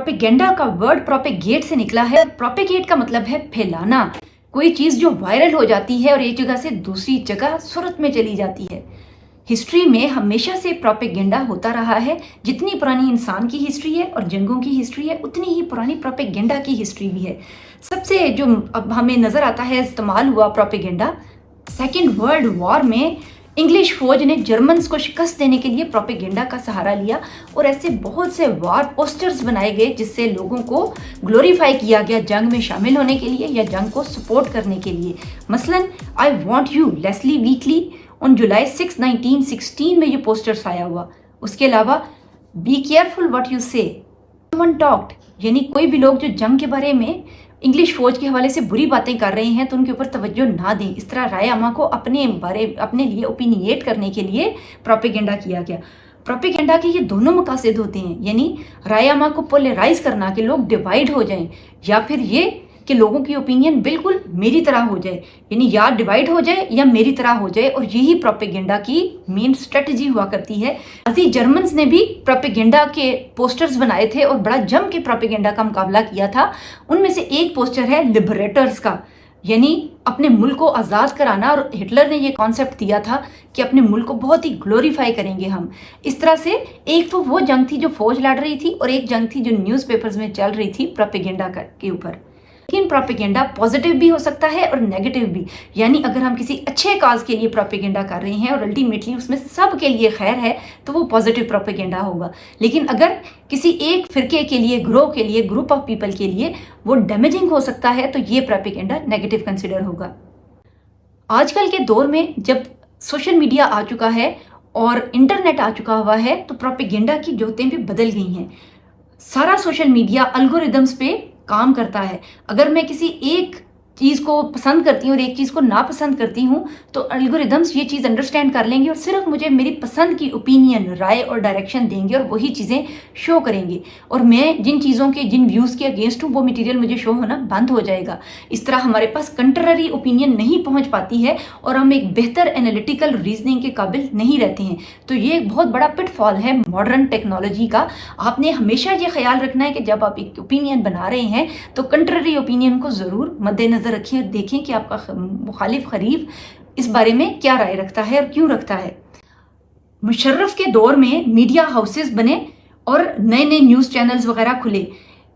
Propaganda का word propagate से निकला है। प्रोपेगेट का मतलब है फैलाना, कोई चीज़ जो वायरल हो जाती है और एक जगह से दूसरी जगह सूरत में चली जाती है। हिस्ट्री में हमेशा से प्रोपेगेंडा होता रहा है। जितनी पुरानी इंसान की हिस्ट्री है और जंगों की हिस्ट्री है, उतनी ही पुरानी प्रोपेगेंडा की हिस्ट्री भी है। सबसे जो अब हमें नज़र आता है इस्तेमाल हुआ प्रोपेगेंडा, सेकेंड वर्ल्ड वॉर में इंग्लिश फौज ने जर्मन्स को शिकस्त देने के लिए प्रोपेगेंडा का सहारा लिया और ऐसे बहुत से वॉर पोस्टर्स बनाए गए जिससे लोगों को ग्लोरीफाई किया गया जंग में शामिल होने के लिए या जंग को सपोर्ट करने के लिए। मसलन I want you Leslie weekly on July 6, 1916 में ये पोस्टर्स आया हुआ। उसके अलावा be careful what you say, someone talked, यानी कोई भी लोग जो जंग के बारे में इंग्लिश फौज के हवाले से बुरी बातें कर रहे हैं तो उनके ऊपर तवज्जो ना दें। इस तरह राय आमा को अपने लिए ओपिनिएट करने के लिए प्रोपेगेंडा किया गया। प्रोपेगेंडा के ये दोनों मकासद होते हैं, यानी राय आमा को पोलराइज करना कि लोग डिवाइड हो जाएं, या फिर ये कि लोगों की ओपिनियन बिल्कुल मेरी तरह हो जाए, यानी या डिवाइड हो जाए या मेरी तरह हो जाए। और यही प्रोपेगेंडा की मेन स्ट्रेटजी हुआ करती है। अजी जर्मन्स ने भी प्रोपेगेंडा के पोस्टर्स बनाए थे और बड़ा जम के प्रोपेगेंडा का मुकाबला किया था। उनमें से एक पोस्टर है लिबरेटर्स का, यानी अपने मुल्क को आज़ाद कराना। और हिटलर ने ये कॉन्सेप्ट दिया था कि अपने मुल्क को बहुत ही ग्लोरीफाई करेंगे हम। इस तरह से एक तो वो जंग थी जो फौज लड़ रही थी और एक जंग थी जो न्यूज़पेपर्स में चल रही थी प्रोपेगेंडा के ऊपर। लेकिन प्रोपेगेंडा पॉजिटिव भी हो सकता है और नेगेटिव भी, यानी अगर हम किसी अच्छे काज के लिए प्रोपेगेंडा कर रहे हैं और अल्टीमेटली उसमें सब के लिए खैर है तो वो पॉजिटिव प्रोपेगेंडा होगा। लेकिन अगर किसी एक फिरके के लिए, ग्रोह के लिए, ग्रुप ऑफ पीपल के लिए वो डैमेजिंग हो सकता है तो ये प्रोपेगेंडा नेगेटिव कंसिडर होगा। आजकल के दौर में जब सोशल मीडिया आ चुका है और इंटरनेट आ चुका हुआ है तो प्रोपेगेंडा की जोतें भी बदल गई हैं। सारा सोशल मीडिया अल्गोरिदम्स पे काम करता है। अगर मैं किसी एक चीज़ को पसंद करती हूँ और एक चीज़ को नापसंद करती हूँ तो एल्गोरिदम्स ये चीज़ अंडरस्टैंड कर लेंगे और सिर्फ मुझे मेरी पसंद की ओपिनियन, राय और डायरेक्शन देंगे और वही चीज़ें शो करेंगे। और मैं जिन चीज़ों के, जिन व्यूज़ के अगेंस्ट हूँ वो मटेरियल मुझे शो होना बंद हो जाएगा। इस तरह हमारे पास कंट्ररी ओपिनियन नहीं पहुँच पाती है और हम एक बेहतर एनालिटिकल रीजनिंग के काबिल नहीं रहते हैं। तो ये एक बहुत बड़ा पिटफॉल है मॉडर्न टेक्नोलॉजी का। आपने हमेशा ये ख्याल रखना है कि जब आप एक ओपिनियन बना रहे हैं तो कंट्ररी ओपिनियन को ज़रूर मद्देनज़र रखें और देखें कि आपका मुखालिफ खरीफ इस बारे में क्या राय रखता है और क्यों रखता है। मुशर्रफ के दौर में मीडिया हाउसेस बने और नए नए न्यूज़ चैनल्स वगैरह खुले।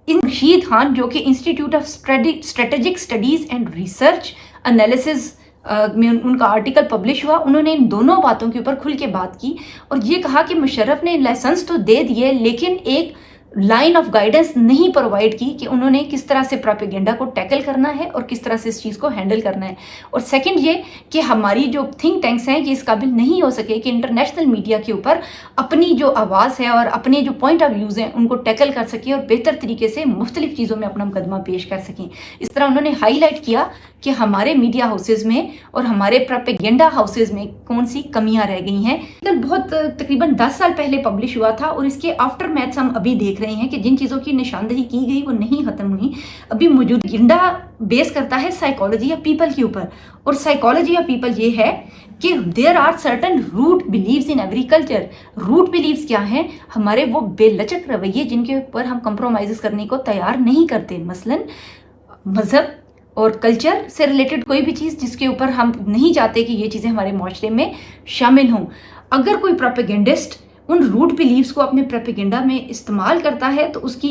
रशीद खान जो कि institute of strategic studies and research analysis में उनका आर्टिकल पब्लिश हुआ, उन्होंने इन दोनों बातों के ऊपर खुल के बात की और ये कहा कि मुशर्रफ ने लाइसेंस तो दे दिए लेकिन एक लाइन ऑफ गाइडेंस नहीं प्रोवाइड की कि उन्होंने किस तरह से प्रोपेगेंडा को टैकल करना है और किस तरह से इस चीज़ को हैंडल करना है। और सेकंड ये कि हमारी जो थिंक टैंक्स हैं ये इस काबिल नहीं हो सके कि इंटरनेशनल मीडिया के ऊपर अपनी जो आवाज़ है और अपने जो पॉइंट ऑफ व्यूज़ हैं उनको टैकल कर सकें और बेहतर तरीके से मुख्तलिफ चीज़ों में अपना मुकदमा पेश कर सकें। इस तरह उन्होंने हाईलाइट किया कि हमारे मीडिया हाउसेज में और हमारे प्रोपेगेंडा हाउसेज में कौन सी कमियां रह गई हैं। बहुत तकरीबन 10 साल पहले पब्लिश हुआ था और इसके आफ्टर मैथ्स हम अभी देख रहे हैं कि जिन चीज़ों की निशानदही की गई वो नहीं ख़त्म हुई। अभी मौजूद प्रोपेगेंडा बेस करता है साइकोलॉजी या पीपल के ऊपर, और साइकोलॉजी या पीपल ये है कि there are certain root beliefs in every culture. Root beliefs क्या हैं? हमारे वो बेलचक रवैये जिनके ऊपर हम कंप्रोमाइज़ करने को तैयार नहीं करते। मसलन मज़हब और कल्चर से रिलेटेड कोई भी चीज़ जिसके ऊपर हम नहीं चाहते कि ये चीज़ें हमारे माशरे में शामिल हों। अगर कोई प्रोपेगेंडिस्ट उन रूट बिलीव्स को अपने प्रोपेगेंडा में इस्तेमाल करता है तो उसकी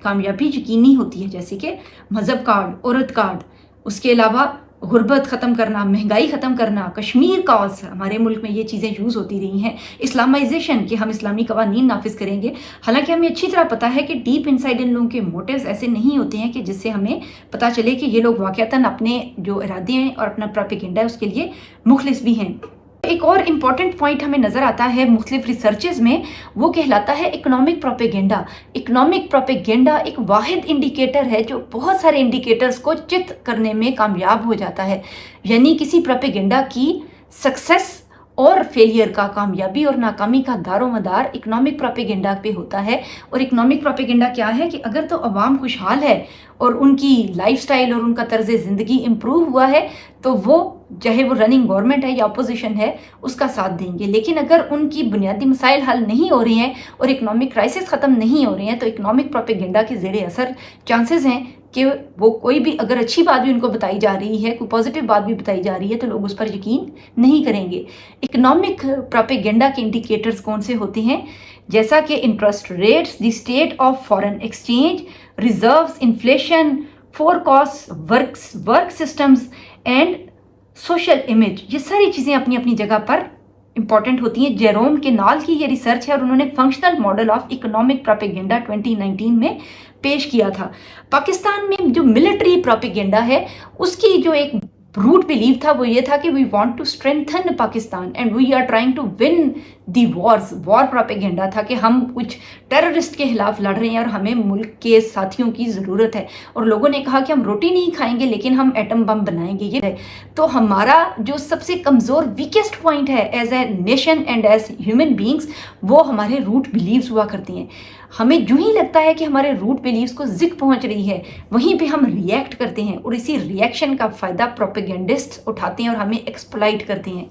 कामयाबी यकीनी होती है, जैसे कि मज़हब कार्ड, औरत कार्ड, उसके अलावा गुर्बत ख़त्म करना, महंगाई ख़त्म करना, कश्मीर कॉज, हमारे मुल्क में ये चीज़ें यूज़ होती रही हैं। इस्लामाइजेशन कि हम इस्लामी कवानीन नाफिज करेंगे, हालांकि हमें अच्छी तरह पता है कि डीप इनसाइड इन लोगों के मोटिव्स ऐसे नहीं होते हैं कि जिससे हमें पता चले कि ये लोग वाक़तन अपने जो इरादे हैं और अपना प्रोपेगेंडा है उसके लिए मुखलिस भी हैं। एक और इम्पॉर्टेंट पॉइंट हमें नज़र आता है मुख्तलिफ रिसर्चेज में, वो कहलाता है इकोनॉमिक प्रोपेगेंडा। इकोनॉमिक प्रोपेगेंडा एक वाहिद इंडिकेटर है जो बहुत सारे इंडिकेटर्स को चित करने में कामयाब हो जाता है। यानी किसी प्रोपेगेंडा की सक्सेस और फेलियर का, कामयाबी और नाकामी का दारोमदार इकोनॉमिक प्रोपेगेंडा पे होता है। और इकोनॉमिक प्रोपेगेंडा क्या है कि अगर तो अवाम खुशहाल है और उनकी लाइफस्टाइल और उनका तर्ज ज़िंदगी इम्प्रूव हुआ है तो वो چاہے وہ رننگ گورنمنٹ ہے یا اپوزیشن ہے اس کا ساتھ دیں گے، لیکن اگر ان کی بنیادی مسائل حل نہیں ہو رہے ہیں اور اکنامک کرائسس ختم نہیں ہو رہے ہیں تو اکنامک پروپیگنڈا کے زیر اثر چانسز ہیں کہ وہ کوئی بھی اگر اچھی بات بھی ان کو بتائی جا رہی ہے، کوئی پازیٹیو بات بھی بتائی جا رہی ہے تو لوگ اس پر یقین نہیں کریں گے۔ اکنامک پروپیگنڈا کے انڈیکیٹرز کون سے ہوتے ہیں؟ جیسا کہ interest rates, the state of foreign exchange, reserves, inflation, forecast, work systems and social image, یہ ساری چیزیں اپنی اپنی جگہ پر امپورٹنٹ ہوتی ہیں۔ جیروم کے نال کی یہ ریسرچ ہے اور انہوں نے functional model of economic propaganda 2019 میں پیش کیا تھا۔ پاکستان میں جو ملٹری پروپیگنڈا ہے اس کی جو ایک روٹ بلیو تھا وہ یہ تھا کہ we want to strengthen Pakistan and we are trying to win the wars. War propaganda تھا کہ ہم کچھ ٹیررسٹ کے خلاف لڑ رہے ہیں اور ہمیں ملک کے ساتھیوں کی ضرورت ہے، اور لوگوں نے کہا کہ ہم روٹی نہیں کھائیں گے لیکن ہم ایٹم بم بنائیں گے۔ یہ ہے تو ہمارا جو سب سے کمزور ویکسٹ پوائنٹ ہے as a nation and as human beings, وہ ہمارے روٹ بلیوز ہوا کرتی ہیں۔ ہمیں جو ہی لگتا ہے کہ ہمارے روٹ بلیوز کو زک پہنچ رہی ہے وہیں پہ ہم ریئیکٹ کرتے ہیں، اور اسی ریئیکشن کا فائدہ پروپیگنڈسٹ اٹھاتے ہیں اور ہمیں ایکسپلائٹ کرتے ہیں۔